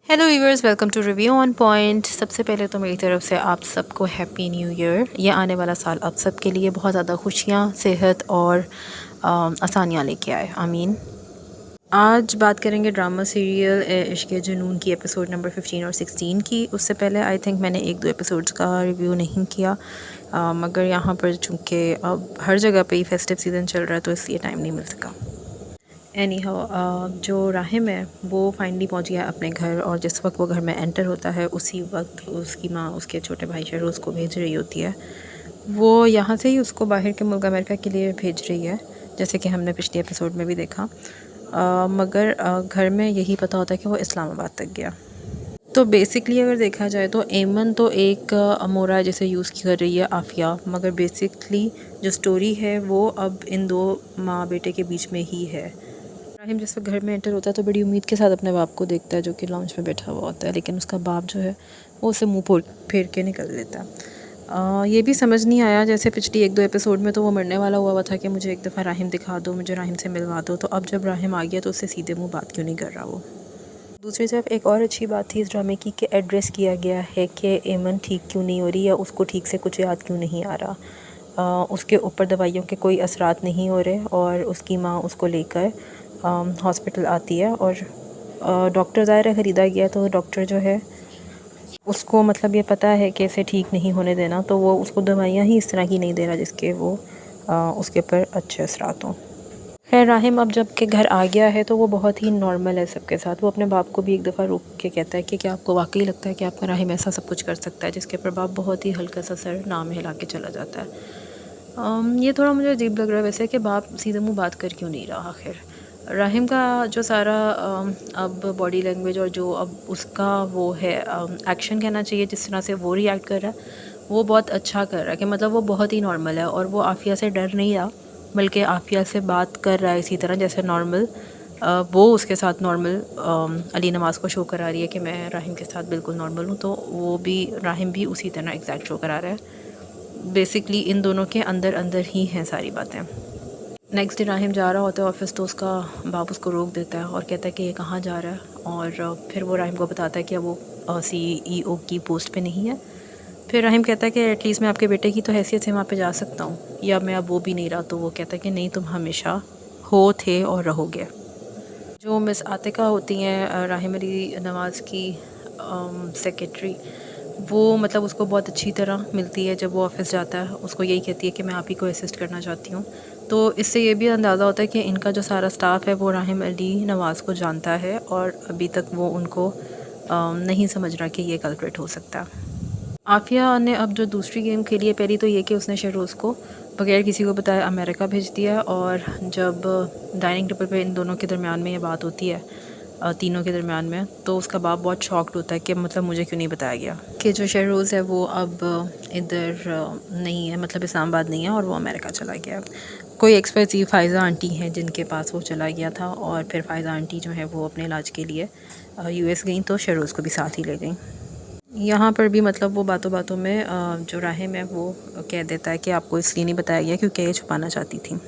Hello viewers, welcome to review on point. सबसे पहले तो मेरी तरफ से आप सबको हैप्पी न्यू ईयर। ये आने वाला साल आप सबके लिए बहुत ज़्यादा खुशियाँ, सेहत और आसानियाँ लेके आए, आमीन। आज बात करेंगे ड्रामा सीरियल इश्क जुनून की एपिसोड नंबर 15 और 16 की। उससे पहले आई थिंक मैंने एक दो एपिसोड्स का रिव्यू नहीं किया, मगर यहाँ पर चूँकि अब हर जगह पे ही फेस्टिव सीज़न चल रहा है तो इसलिए टाइम नहीं मिल सका। एनी हाउ, जो राहिम है वो फाइनली पहुंच गया अपने घर, और जिस वक्त वो घर में एंटर होता है उसी वक्त उसकी माँ उसके छोटे भाई शहरोज़ को भेज रही होती है। वो यहाँ से ही उसको बाहर के मुल्क अमेरिका के लिए भेज रही है, जैसे कि हमने पिछले एपिसोड में भी देखा। मगर घर में यही पता होता है कि वो इस्लामाबाद तक गया। तो बेसिकली अगर देखा जाए तो एमन तो एक अमोरा है जिसे यूज़ कर रही है आफिया, मगर बेसिकली जो स्टोरी है वो अब इन दो माँ बेटे के बीच में ही है। इब्राहिम जिस वक्त घर में एंटर होता है तो बड़ी उम्मीद के साथ अपने बाप को देखता है जो कि लॉन्च में बैठा हुआ होता है, लेकिन उसका बाप जो है वो उसे मुंह फेर के निकल लेता है। ये भी समझ नहीं आया, जैसे पिछली एक दो एपिसोड में तो वो मरने वाला हुआ था कि मुझे एक दफ़ा राहिम दिखा दो, मुझे राहिम से मिलवा दो, तो अब जब राहिम आ गया तो उससे सीधे मुँह बात क्यों नहीं कर रहा वो। दूसरी तरफ एक और अच्छी बात थी इस ड्रामे की कि एड्रेस किया गया है कि एमन ठीक क्यों नहीं हो रही, या उसको ठीक से कुछ याद क्यों नहीं आ रहा। उसके ऊपर दवाइयों के कोई असरात नहीं हो रहे, और उसकी माँ उसको लेकर हॉस्पिटल आती है, और डॉक्टर ज़ाहिर है ख़रीदा गया, तो डॉक्टर जो है उसको मतलब ये पता है कि इसे ठीक नहीं होने देना, तो वो उसको दवाइयाँ ही इस तरह की नहीं दे रहा जिसके वो उसके ऊपर अच्छे असरात हों। खैर राहिम अब जब के घर आ गया है तो वो बहुत ही नॉर्मल है सबके साथ। वो अपने बाप को भी एक दफ़ा रोक के कहता है कि क्या आपको वाकई लगता है कि आपका राहिम ऐसा सब कुछ कर सकता है, जिसके ऊपर बाप बहुत ही हल्का सा सर नाम हिला के चला जाता है। ये थोड़ा मुझे अजीब लग रहा है वैसे कि बाप सीधे मुँह बात कर क्यों नहीं रहा। आखिर राहिम का जो सारा अब बॉडी लैंग्वेज और जो अब उसका वो है एक्शन कहना चाहिए, जिस तरह से वो रिएक्ट कर रहा है वो बहुत अच्छा कर रहा है, कि मतलब वो बहुत ही नॉर्मल है, और वो आफिया से डर नहीं रहा बल्कि आफिया से बात कर रहा है इसी तरह जैसे नॉर्मल वो उसके साथ नॉर्मल अली नवाज़ को शो करा रही है कि मैं राहिम के साथ बिल्कुल नॉर्मल हूँ, तो वो भी राहिम भी उसी तरह एग्जैक्ट शो करा रहा है। बेसिकली इन दोनों के अंदर अंदर ही हैं सारी बातें। नेक्स्ट डे राहिम जा रहा होता है ऑफिस, तो उसका बाप उसको रोक देता है और कहता है कि ये कहाँ जा रहा है, और फिर वो राहिम को बताता है कि वो CEO की पोस्ट पे नहीं है। फिर राहिम कहता है कि एटलीस्ट मैं आपके बेटे की तो हैसियत से वहाँ पे जा सकता हूँ, या मैं अब वो भी नहीं रहा, तो वो कहता है कि नहीं, तुम हमेशा हो, थे और रहोगे। जो मिस आतिका होती हैं राहिम अली नवाज़ की सेक्रेटरी, वो मतलब उसको बहुत अच्छी तरह मिलती है जब वो ऑफिस जाता है, उसको यही कहती है कि मैं आप ही को असिस्ट करना चाहती हूँ। तो इससे ये भी अंदाज़ा होता है कि इनका जो सारा स्टाफ है वो राहिम अली नवाज़ को जानता है, और अभी तक वो उनको नहीं समझ रहा कि ये कल्प्रिट हो सकता है। आफिया ने अब जो दूसरी गेम खेली है, पहली तो ये कि उसने शहरोज़ को बगैर किसी को बताए अमेरिका भेज दिया, और जब डाइनिंग टेबल पे इन दोनों के दरमियान में ये बात होती है तीनों के दरमियान में, तो उसका बाप बहुत शॉक्ड होता है कि मतलब मुझे क्यों नहीं बताया गया कि जो शहरोज़ है वो अब इधर नहीं है, मतलब इस्लामाबाद नहीं है, और वो अमेरिका चला गया। कोई XYZ फ़ायज़ा आंटी हैं जिनके पास वो चला गया था, और फिर फ़ायज़ा आंटी जो है वो अपने इलाज के लिए US गई, तो शहरोज़ को भी साथ ही ले गई। यहाँ पर भी मतलब वो बातों बातों में जो राहिम है वो कह देता है कि आपको इसलिए नहीं बताया गया क्योंकि ये छुपाना चाहती थी।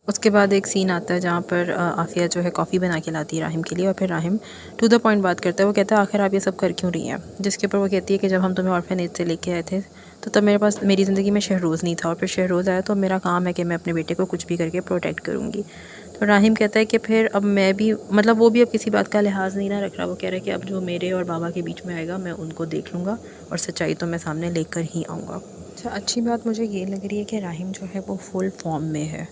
उसके बाद एक सीन आता है जहाँ पर आफिया जो है कॉफ़ी बना के लाती है राहिम के लिए, और फिर राहिम टू द पॉइंट बात करता है। वो कहता है आखिर आप ये सब कर क्यों रही हैं, जिसके ऊपर वो कहती है कि जब हम तुम्हें ऑर्फेनेज से लेके आए थे तो तब मेरे पास मेरी ज़िंदगी में शहरोज़ नहीं था, और फिर शहरोज़ आया तो मेरा काम है कि मैं अपने बेटे को कुछ भी करके प्रोटेक्ट करूँगी। तो राहिम कहता है कि फिर अब मैं भी मतलब वो भी अब किसी बात का लिहाज नहीं ना रख रहा। वो कह रहा है कि अब जो मेरे और बाबा के बीच में आएगा मैं उनको देख लूँगा, और सच्चाई तो मैं सामने लेकर ही आऊँगा। अच्छा, अच्छी बात मुझे ये लग रही है कि राहिम जो है वो फुल फॉर्म में है,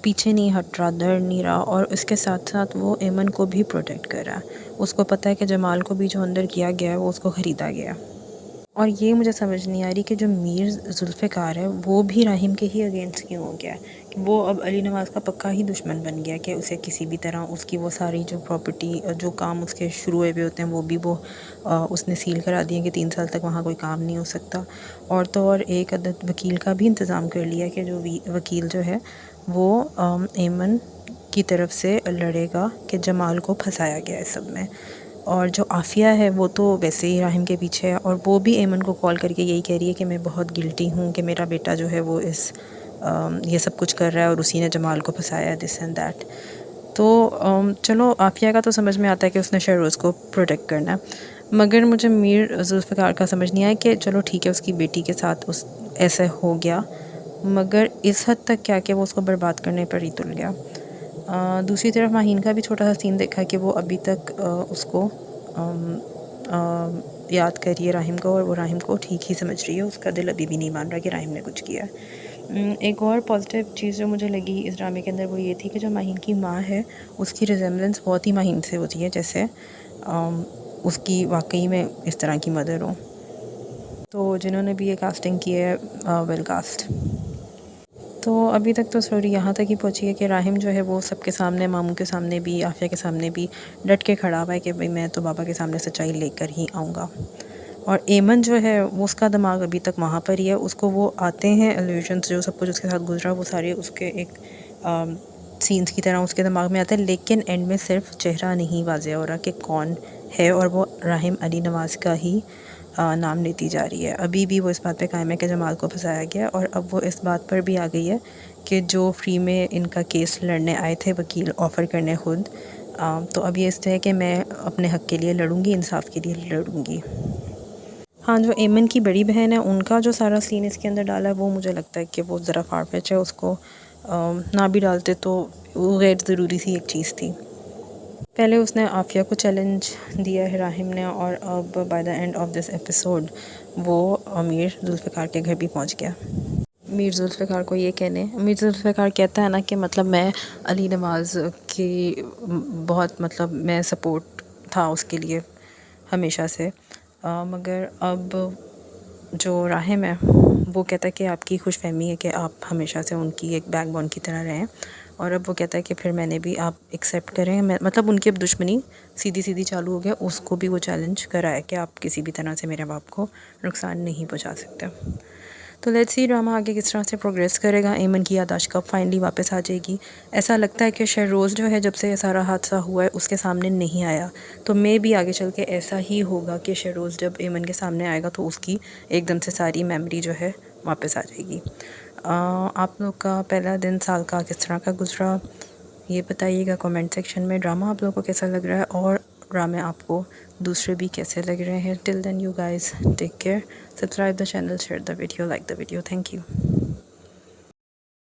पीछे नहीं हट रहा, डर नहीं रहा, और इसके साथ साथ वो एमन को भी प्रोटेक्ट कर रहा है। उसको पता है कि जमाल को भी जो अंदर किया गया है वो उसको ख़रीदा गया। और ये मुझे समझ नहीं आ रही कि जो मीर जुल्फ़िकार है वो भी राहिम के ही अगेंस्ट क्यों हो गया है, कि वो अब अली नवाज़ का पक्का ही दुश्मन बन गया, कि उसे किसी भी तरह उसकी वो सारी जो प्रॉपर्टी जो काम उसके शुरू हुए हुए होते हैं वो भी वो उसने सील करा दिए कि 3 साल तक वहाँ कोई काम नहीं हो सकता। और तो और एक अदद वकील का भी इंतज़ाम कर लिया कि जो वकील जो है वो एमन की तरफ से लड़ेगा कि जमाल को फंसाया गया है सब में। और जो आफिया है वो तो वैसे ही राहिम के पीछे है, और वो भी एमन को कॉल करके यही कह रही है कि मैं बहुत गिल्टी हूँ कि मेरा बेटा जो है वो ये सब कुछ कर रहा है और उसी ने जमाल को फंसाया, दिस एंड दैट। तो चलो आफिया का तो समझ में आता है कि उसने शहरोज़ को प्रोटेक्ट करना है, मगर मुझे मीर जुल्फ़िकार का समझ नहीं आया कि चलो ठीक है उसकी बेटी के साथ उस ऐसे हो गया, मगर इस हद तक क्या कि वो उसको बर्बाद करने पर ही तुल गया। दूसरी तरफ माहीन का भी छोटा सा सीन देखा कि वो अभी तक उसको याद कर रही है राहिम को, और वो राहिम को ठीक ही समझ रही है, उसका दिल अभी भी नहीं मान रहा कि राहिम ने कुछ किया है। एक और पॉजिटिव चीज़ जो मुझे लगी इस ड्रामे के अंदर वो ये थी कि जो माहीन की माँ है उसकी रिजेम्बलेंस बहुत ही माहीन से होती है, जैसे उसकी वाकई में इस तरह की मदर हो। तो जिन्होंने भी ये कास्टिंग की है वेल कास्ट। तो अभी तक तो स्टोरी यहाँ तक ही पहुँची है कि राहिम जो है वो सबके सामने, मामू के सामने भी, आफिया के सामने भी डट के खड़ा हुआ है कि भाई मैं तो बाबा के सामने सच्चाई लेकर ही आऊँगा। और एमन जो है वो उसका दिमाग अभी तक वहाँ पर ही है, उसको वो आते हैं एल्यूशंस, जो सब कुछ उसके साथ गुजरा वो सारे उसके एक सीन्स की तरह उसके दिमाग में आते हैं, लेकिन एंड में सिर्फ चेहरा नहीं वाज़ेह हो रहा कि कौन है, और वो राहिम अली नवाज़ का ही नाम लेती जा रही है। अभी भी वो इस बात पे कायम है कि जमाल को फंसाया गया, और अब वो इस बात पर भी आ गई है कि जो फ्री में इनका केस लड़ने आए थे वकील ऑफ़र करने खुद, तो अब ये इस है कि मैं अपने हक़ के लिए लड़ूंगी, इंसाफ के लिए लड़ूंगी। हाँ, जो एमन की बड़ी बहन है उनका जो सारा सीन इसके अंदर डाला है वो मुझे लगता है कि वो ज़रा फार-फेच है, उसको ना भी डालते तो वो गैर ज़रूरी सी एक चीज़ थी। पहले उसने आफिया को चैलेंज दिया है राहिम ने, और अब by the end of this episode वो मीर जुल्फ़िकार के घर भी पहुंच गया। मीर जुल्फ़िकार को ये कहने, मीर जुल्फ़िकार कहता है ना कि मतलब मैं अली नवाज़ की बहुत, मतलब मैं सपोर्ट था उसके लिए हमेशा से, मगर अब जो राहिम है वो कहता है कि आपकी खुशफहमी है कि आप हमेशा से उनकी एक बैकबोन की तरह रहें, और अब वो कहता है कि फिर मैंने भी, आप एक्सेप्ट करें, मैं मतलब उनकी अब दुश्मनी सीधी सीधी चालू हो गया। उसको भी वो चैलेंज करा है कि आप किसी भी तरह से मेरे बाप को नुकसान नहीं पहुंचा सकते। तो लेट्स सी ड्रामा आगे किस तरह से प्रोग्रेस करेगा, एमन की याददाश्त कब फाइनली वापस आ जाएगी। ऐसा लगता है कि शहरोज़ जो है जब से ये सारा हादसा हुआ है उसके सामने नहीं आया, तो मैं भी आगे चल के ऐसा ही होगा कि शहरोज़ जब एमन के सामने आएगा तो उसकी एकदम से सारी मेमोरी जो है वापस आ जाएगी। आप लोग का पहला दिन साल का किस तरह का गुजरा ये बताइएगा कमेंट सेक्शन में। ड्रामा आप लोगों को कैसा लग रहा है, और ड्रामे आपको दूसरे भी कैसे लग रहे हैं। Till then you guys take care, subscribe the channel, share the video, like the video. Thank you.